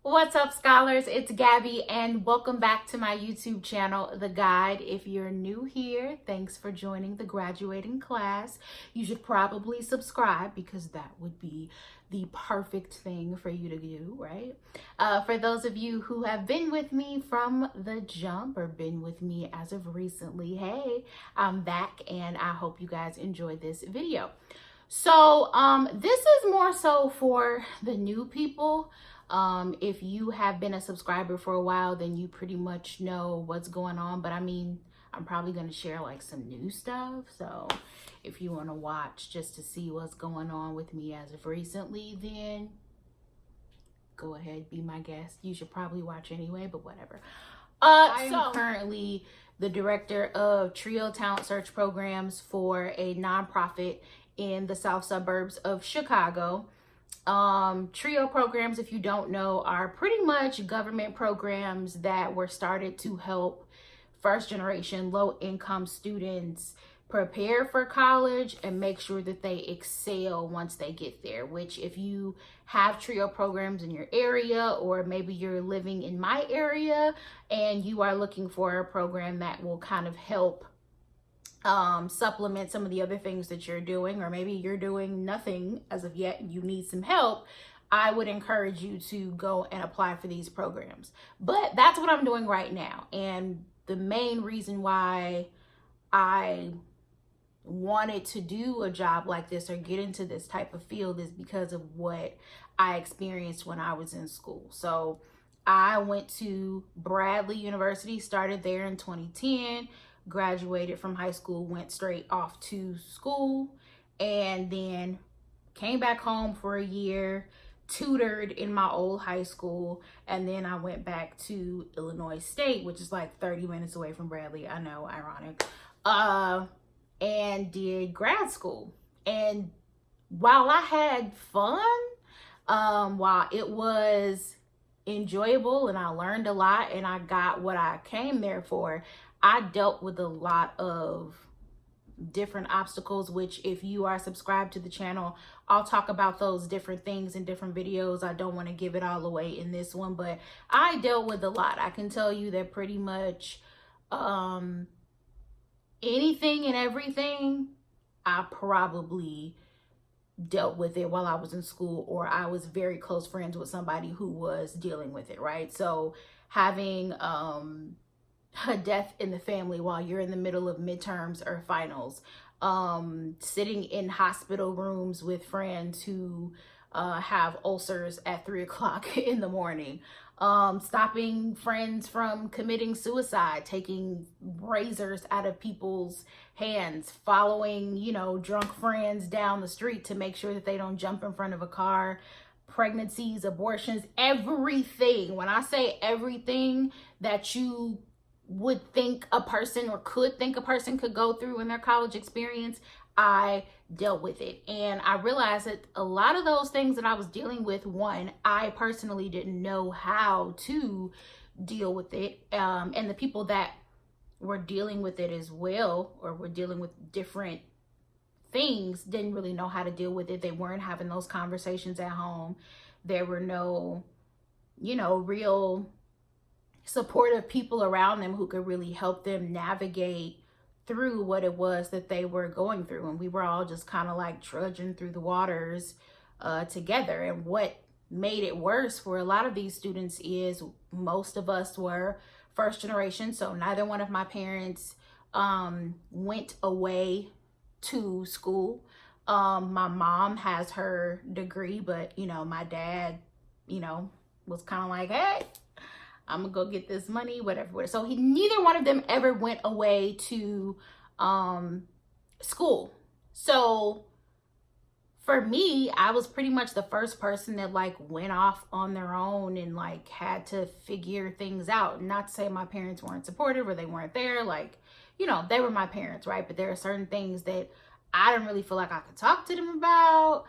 What's up, scholars? It's Gabby, and welcome back to my YouTube channel, The Guide. If you're new here, thanks for joining the graduating class. You should probably subscribe because that would be the perfect thing for you to do, right? For those of you who have been with me from the jump or been with me as of recently, hey, I'm back and I hope you guys enjoyed this video. So this is more so for the new people. If you have been a subscriber for a while, then you pretty much know what's going on. But I mean, I'm probably going to share like some new stuff. So if you want to watch just to see what's going on with me as of recently, then go ahead, be my guest. You should probably watch anyway, but whatever. I am currently the director of Trio Talent Search Programs for a nonprofit in the south suburbs of Chicago. Trio programs, if you don't know, are pretty much government programs that were started to help first generation low income students prepare for college and make sure that they excel once they get there. Which, if you have Trio programs in your area, or maybe you're living in my area and you are looking for a program that will kind of help supplement some of the other things that you're doing, or maybe you're doing nothing as of yet and you need some help, I would encourage you to go and apply for these programs. But that's what I'm doing right now. And the main reason why I wanted to do a job like this or get into this type of field is because of what I experienced when I was in school. So I went to Bradley University, started there in 2010, graduated from high school, went straight off to school, and then came back home for a year, tutored in my old high school, and then I went back to Illinois State, which is like 30 minutes away from Bradley. I know, ironic. And did grad school. And while I had fun, while it was enjoyable and I learned a lot and I got what I came there for, I dealt with a lot of different obstacles, which if you are subscribed to the channel, I'll talk about those different things in different videos. I don't want to give it all away in this one, but I dealt with a lot. I can tell you that pretty much anything and everything, I probably dealt with it while I was in school, or I was very close friends with somebody who was dealing with it, right? So having a death in the family while you're in the middle of midterms or finals, sitting in hospital rooms with friends who have ulcers at 3 o'clock in the morning, stopping friends from committing suicide, taking razors out of people's hands, following, drunk friends down the street to make sure that they don't jump in front of a car, pregnancies, abortions, everything. When I say everything that you would think a person or could think a person could go through in their college experience, I dealt with it. And I realized that a lot of those things that I was dealing with, one, I personally didn't know how to deal with it. And the people that were dealing with it as well, or were dealing with different things, didn't really know how to deal with it. They weren't having those conversations at home. There were no, real supportive people around them who could really help them navigate through what it was that they were going through. And we were all just kind of like trudging through the waters together. And what made it worse for a lot of these students is most of us were first generation. So neither one of my parents went away to school. My mom has her degree, but my dad, was kind of like, hey, I'm gonna go get this money, whatever. So neither one of them ever went away to school. So for me, I was pretty much the first person that like went off on their own and like had to figure things out. Not to say my parents weren't supportive or they weren't there. Like, they were my parents, right? But there are certain things that I didn't really feel like I could talk to them about.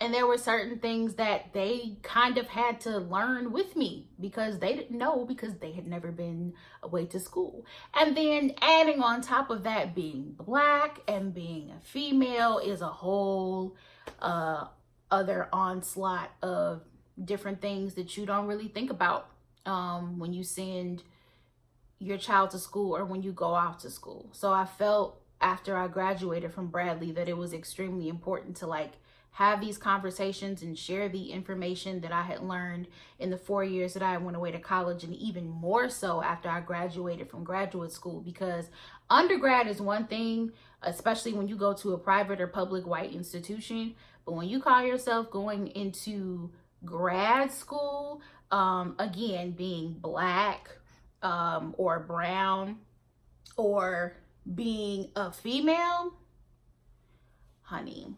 And there were certain things that they kind of had to learn with me because they didn't know, because they had never been away to school. And then adding on top of that, being Black and being a female is a whole other onslaught of different things that you don't really think about when you send your child to school or when you go off to school. So I felt after I graduated from Bradley that it was extremely important to like have these conversations and share the information that I had learned in the 4 years that I went away to college, and even more so after I graduated from graduate school, because undergrad is one thing, especially when you go to a private or public white institution, but when you call yourself going into grad school, again, being Black or brown or being a female, honey,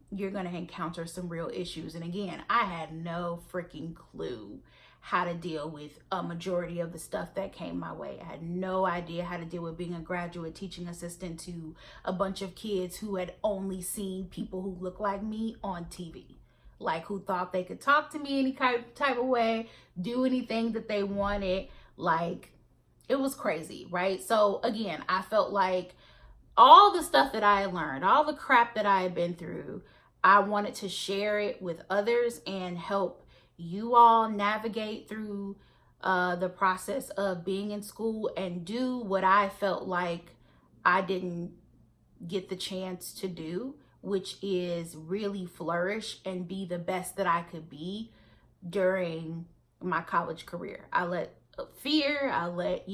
you're going to encounter some real issues. And again, I had no freaking clue how to deal with a majority of the stuff that came my way. I had no idea how to deal with being a graduate teaching assistant to a bunch of kids who had only seen people who look like me on TV, like who thought they could talk to me any type of way, do anything that they wanted. Like, it was crazy, right? So again, I felt like all the stuff that I had learned, all the crap that I had been through, I wanted to share it with others and help you all navigate through the process of being in school and do what I felt like I didn't get the chance to do, which is really flourish and be the best that I could be during my college career. I let fear, I let,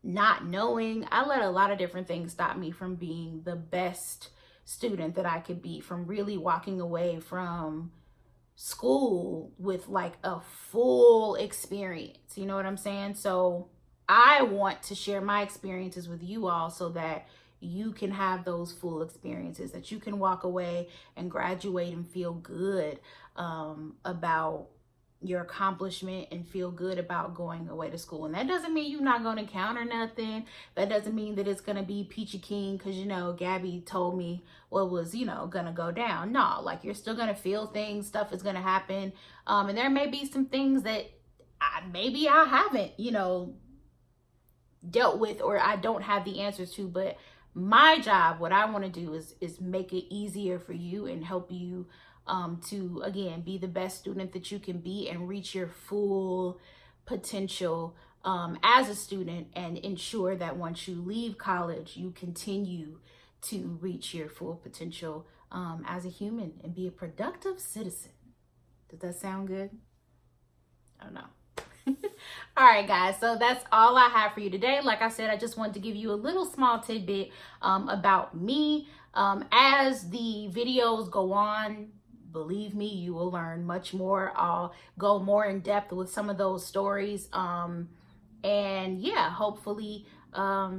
not knowing, I let a lot of different things stop me from being the best student that I could be, from really walking away from school with like a full experience. You know what I'm saying? So I want to share my experiences with you all so that you can have those full experiences, that you can walk away and graduate and feel good about your accomplishment and feel good about going away to school. And that doesn't mean you're not going to encounter nothing. That doesn't mean that it's going to be peachy keen because, Gabby told me what was, going to go down. No, like you're still going to feel things. Stuff is going to happen. And there may be some things that maybe I haven't, dealt with, or I don't have the answers to. But my job, what I want to do is make it easier for you and help you to, again, be the best student that you can be and reach your full potential as a student, and ensure that once you leave college, you continue to reach your full potential as a human and be a productive citizen. Does that sound good? I don't know. All right, guys, so that's all I have for you today. Like I said, I just wanted to give you a little small tidbit about me. As the videos go on, believe me, you will learn much more. I'll go more in depth with some of those stories. And yeah, hopefully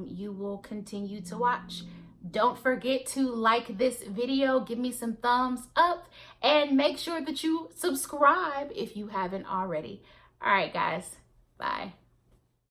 you will continue to watch. Don't forget to like this video, give me some thumbs up, and make sure that you subscribe if you haven't already. All right, guys, bye.